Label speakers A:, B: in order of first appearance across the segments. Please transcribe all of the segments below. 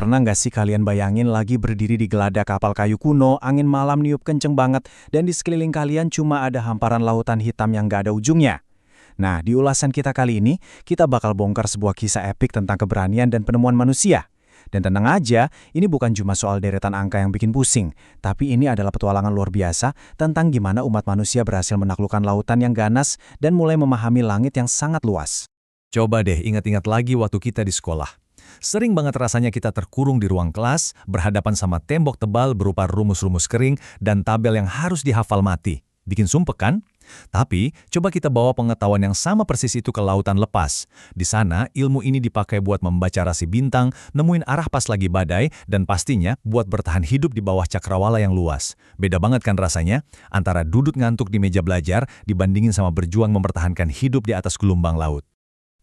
A: Pernah nggak sih kalian bayangin lagi berdiri di geladak kapal kayu kuno, angin malam niup kenceng banget, dan di sekeliling kalian cuma ada hamparan lautan hitam yang nggak ada ujungnya? Nah, di ulasan kita kali ini, kita bakal bongkar sebuah kisah epik tentang keberanian dan penemuan manusia. Dan tenang aja, ini bukan cuma soal deretan angka yang bikin pusing, tapi ini adalah petualangan luar biasa tentang gimana umat manusia berhasil menaklukkan lautan yang ganas dan mulai memahami langit yang sangat luas.
B: Coba deh ingat-ingat lagi waktu kita di sekolah. Sering banget rasanya kita terkurung di ruang kelas, berhadapan sama tembok tebal berupa rumus-rumus kering dan tabel yang harus dihafal mati. Bikin sumpek kan? Tapi, coba kita bawa pengetahuan yang sama persis itu ke lautan lepas. Di sana, ilmu ini dipakai buat membaca rasi bintang, nemuin arah pas lagi badai, dan pastinya buat bertahan hidup di bawah cakrawala yang luas. Beda banget kan rasanya? Antara duduk ngantuk di meja belajar dibandingin sama berjuang mempertahankan hidup di atas gelombang laut.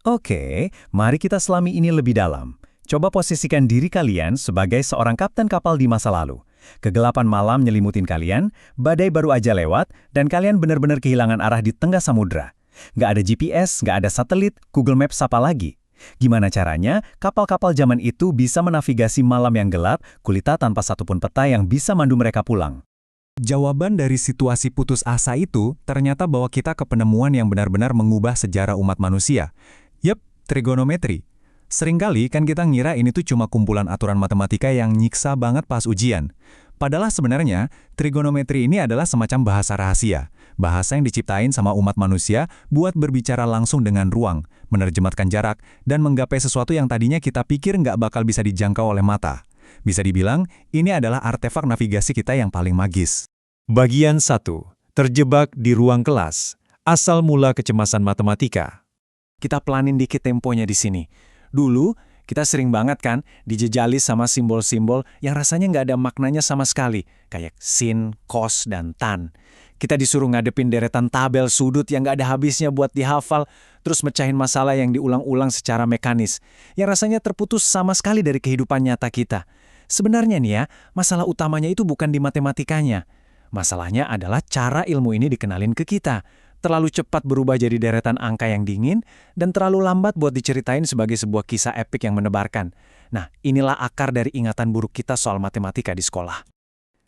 C: Oke, mari kita selami ini lebih dalam. Coba posisikan diri kalian sebagai seorang kapten kapal di masa lalu. Kegelapan malam nyelimutin kalian, badai baru aja lewat, dan kalian benar-benar kehilangan arah di tengah samudra. Nggak ada GPS, nggak ada satelit, Google Maps apa lagi. Gimana caranya kapal-kapal zaman itu bisa menavigasi malam yang gelap, gulita tanpa satupun peta yang bisa mandu mereka pulang?
A: Jawaban dari situasi putus asa itu ternyata bawa kita ke penemuan yang benar-benar mengubah sejarah umat manusia. Yep, trigonometri. Seringkali kan kita ngira ini tuh cuma kumpulan aturan matematika yang nyiksa banget pas ujian. Padahal sebenarnya, trigonometri ini adalah semacam bahasa rahasia. Bahasa yang diciptain sama umat manusia buat berbicara langsung dengan ruang, menerjemahkan jarak, dan menggapai sesuatu yang tadinya kita pikir nggak bakal bisa dijangkau oleh mata. Bisa dibilang, ini adalah artefak navigasi kita yang paling magis.
B: Bagian 1. Terjebak di ruang kelas. Asal mula kecemasan matematika.
A: Kita pelanin dikit temponya di sini. Dulu, kita sering banget kan dijejali sama simbol-simbol yang rasanya nggak ada maknanya sama sekali, kayak sin, cos, dan tan. Kita disuruh ngadepin deretan tabel sudut yang nggak ada habisnya buat dihafal, terus mecahin masalah yang diulang-ulang secara mekanis, yang rasanya terputus sama sekali dari kehidupan nyata kita. Sebenarnya nih ya, masalah utamanya itu bukan di matematikanya. Masalahnya adalah cara ilmu ini dikenalin ke kita. Terlalu cepat berubah jadi deretan angka yang dingin, dan terlalu lambat buat diceritain sebagai sebuah kisah epik yang menebarkan. Nah, inilah akar dari ingatan buruk kita soal matematika di sekolah.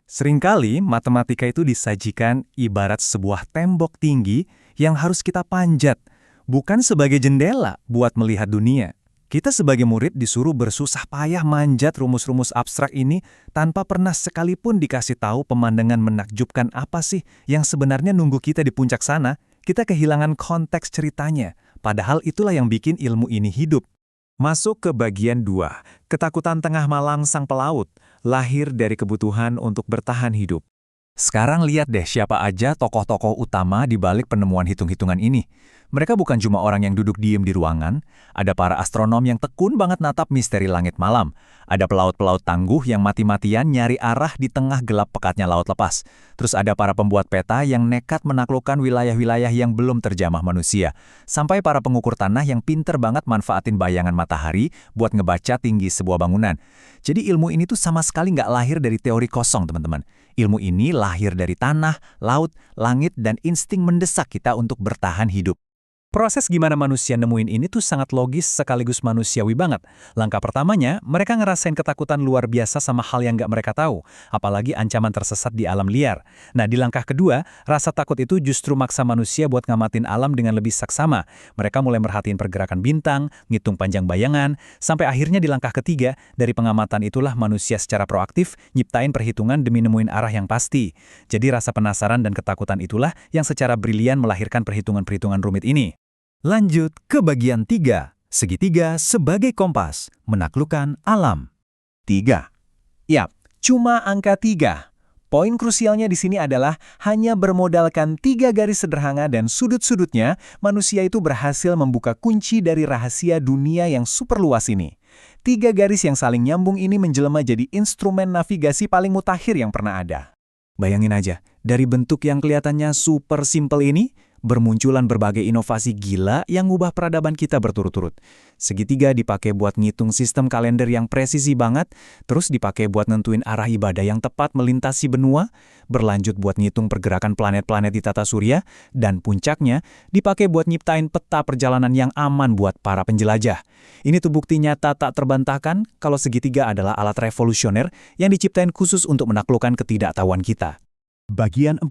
C: Seringkali matematika itu disajikan ibarat sebuah tembok tinggi yang harus kita panjat, bukan sebagai jendela buat melihat dunia. Kita sebagai murid disuruh bersusah payah manjat rumus-rumus abstrak ini tanpa pernah sekalipun dikasih tahu pemandangan menakjubkan apa sih yang sebenarnya nunggu kita di puncak sana. Kita kehilangan konteks ceritanya, padahal itulah yang bikin ilmu ini hidup. Masuk ke bagian 2, ketakutan tengah malang sang pelaut, lahir dari kebutuhan untuk bertahan hidup. Sekarang lihat deh siapa aja tokoh-tokoh utama di balik penemuan hitung-hitungan ini. Mereka bukan cuma orang yang duduk diem di ruangan, ada para astronom yang tekun banget natap misteri langit malam. Ada pelaut-pelaut tangguh yang mati-matian nyari arah di tengah gelap pekatnya laut lepas. Terus ada para pembuat peta yang nekat menaklukkan wilayah-wilayah yang belum terjamah manusia. Sampai para pengukur tanah yang pinter banget manfaatin bayangan matahari buat ngebaca tinggi sebuah bangunan. Jadi ilmu ini tuh sama sekali nggak lahir dari teori kosong, teman-teman. Ilmu ini lahir dari tanah, laut, langit, dan insting mendesak kita untuk bertahan hidup. Proses gimana manusia nemuin ini tuh sangat logis sekaligus manusiawi banget. Langkah pertamanya, mereka ngerasain ketakutan luar biasa sama hal yang nggak mereka tahu, apalagi ancaman tersesat di alam liar. Nah, di langkah kedua, rasa takut itu justru maksa manusia buat ngamatin alam dengan lebih saksama. Mereka mulai merhatiin pergerakan bintang, ngitung panjang bayangan, sampai akhirnya di langkah ketiga, dari pengamatan itulah manusia secara proaktif nyiptain perhitungan demi nemuin arah yang pasti. Jadi rasa penasaran dan ketakutan itulah yang secara brilian melahirkan perhitungan-perhitungan rumit ini. Lanjut ke bagian 3, segitiga sebagai kompas, menaklukkan alam. 3. Yap, cuma angka 3. Poin krusialnya di sini adalah hanya bermodalkan 3 garis sederhana dan sudut-sudutnya, manusia itu berhasil membuka kunci dari rahasia dunia yang super luas ini. 3 garis yang saling nyambung ini menjelma jadi instrumen navigasi paling mutakhir yang pernah ada. Bayangin aja, dari bentuk yang kelihatannya super simple ini,
A: bermunculan berbagai inovasi gila yang ngubah peradaban kita berturut-turut. Segitiga dipakai buat ngitung sistem kalender yang presisi banget, terus dipakai buat nentuin arah ibadah yang tepat melintasi benua, berlanjut buat ngitung pergerakan planet-planet di tata surya, dan puncaknya dipakai buat nyiptain peta perjalanan yang aman buat para penjelajah. Ini tuh bukti nyata tak terbantahkan kalau segitiga adalah alat revolusioner yang diciptain khusus untuk menaklukkan ketidaktahuan kita.
D: Bagian 4.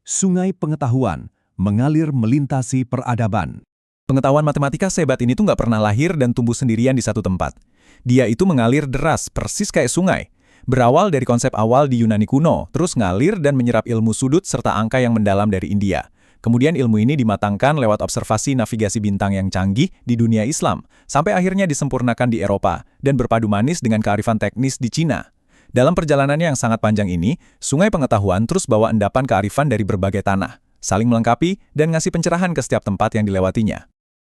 D: Sungai Pengetahuan, mengalir melintasi peradaban.
B: Pengetahuan matematika sehebat ini tuh nggak pernah lahir dan tumbuh sendirian di satu tempat. Dia itu mengalir deras, persis kayak sungai. Berawal dari konsep awal di Yunani kuno, terus ngalir dan menyerap ilmu sudut serta angka yang mendalam dari India. Kemudian ilmu ini dimatangkan lewat observasi navigasi bintang yang canggih di dunia Islam, sampai akhirnya disempurnakan di Eropa, dan berpadu manis dengan kearifan teknis di Cina. Dalam perjalanannya yang sangat panjang ini, Sungai Pengetahuan terus bawa endapan kearifan dari berbagai tanah, saling melengkapi dan ngasih pencerahan ke setiap tempat yang dilewatinya.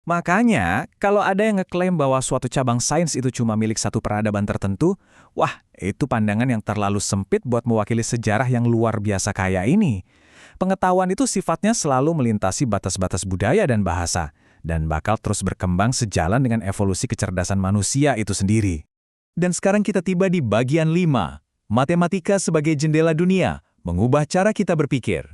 A: Makanya, kalau ada yang ngeklaim bahwa suatu cabang sains itu cuma milik satu peradaban tertentu, wah, itu pandangan yang terlalu sempit buat mewakili sejarah yang luar biasa kaya ini. Pengetahuan itu sifatnya selalu melintasi batas-batas budaya dan bahasa, dan bakal terus berkembang sejalan dengan evolusi kecerdasan manusia itu sendiri.
C: Dan sekarang kita tiba di bagian 5, matematika sebagai jendela dunia, mengubah cara kita berpikir.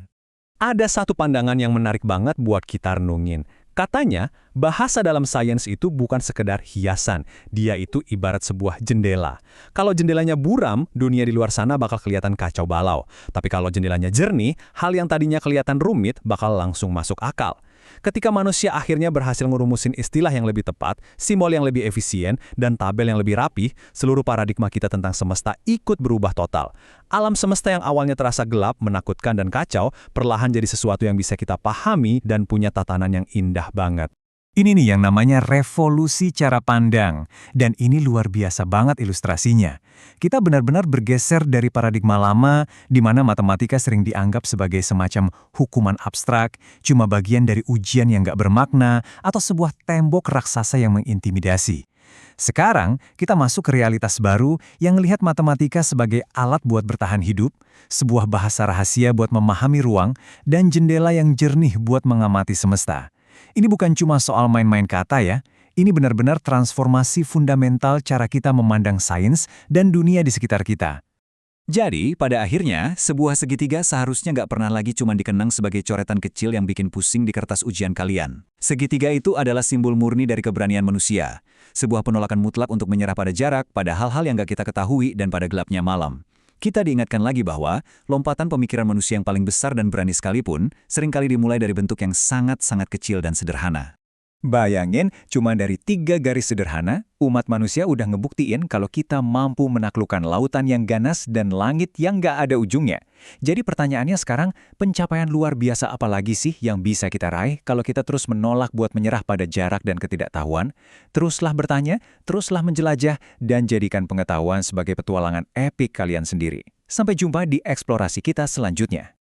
C: Ada satu pandangan yang menarik banget buat kita renungin. Katanya, bahasa dalam sains itu bukan sekedar hiasan, dia itu ibarat sebuah jendela. Kalau jendelanya buram, dunia di luar sana bakal kelihatan kacau balau. Tapi kalau jendelanya jernih, hal yang tadinya kelihatan rumit bakal langsung masuk akal. Ketika manusia akhirnya berhasil ngerumusin istilah yang lebih tepat, simbol yang lebih efisien, dan tabel yang lebih rapi, seluruh paradigma kita tentang semesta ikut berubah total. Alam semesta yang awalnya terasa gelap, menakutkan, dan kacau, perlahan jadi sesuatu yang bisa kita pahami dan punya tatanan yang indah banget.
A: Ini nih yang namanya revolusi cara pandang, dan ini luar biasa banget ilustrasinya. Kita benar-benar bergeser dari paradigma lama, di mana matematika sering dianggap sebagai semacam hukuman abstrak, cuma bagian dari ujian yang gak bermakna, atau sebuah tembok raksasa yang mengintimidasi. Sekarang, kita masuk ke realitas baru yang melihat matematika sebagai alat buat bertahan hidup, sebuah bahasa rahasia buat memahami ruang, dan jendela yang jernih buat mengamati semesta. Ini bukan cuma soal main-main kata ya, ini benar-benar transformasi fundamental cara kita memandang sains dan dunia di sekitar kita.
C: Jadi, pada akhirnya, sebuah segitiga seharusnya nggak pernah lagi cuma dikenang sebagai coretan kecil yang bikin pusing di kertas ujian kalian. Segitiga itu adalah simbol murni dari keberanian manusia. Sebuah penolakan mutlak untuk menyerah pada jarak, pada hal-hal yang nggak kita ketahui, dan pada gelapnya malam. Kita diingatkan lagi bahwa lompatan pemikiran manusia yang paling besar dan berani sekalipun seringkali dimulai dari bentuk yang sangat-sangat kecil dan sederhana.
A: Bayangin, cuma dari 3 garis sederhana, umat manusia udah ngebuktiin kalau kita mampu menaklukkan lautan yang ganas dan langit yang nggak ada ujungnya. Jadi pertanyaannya sekarang, pencapaian luar biasa apa lagi sih yang bisa kita raih kalau kita terus menolak buat menyerah pada jarak dan ketidaktahuan? Teruslah bertanya, teruslah menjelajah, dan jadikan pengetahuan sebagai petualangan epik kalian sendiri. Sampai jumpa di eksplorasi kita selanjutnya.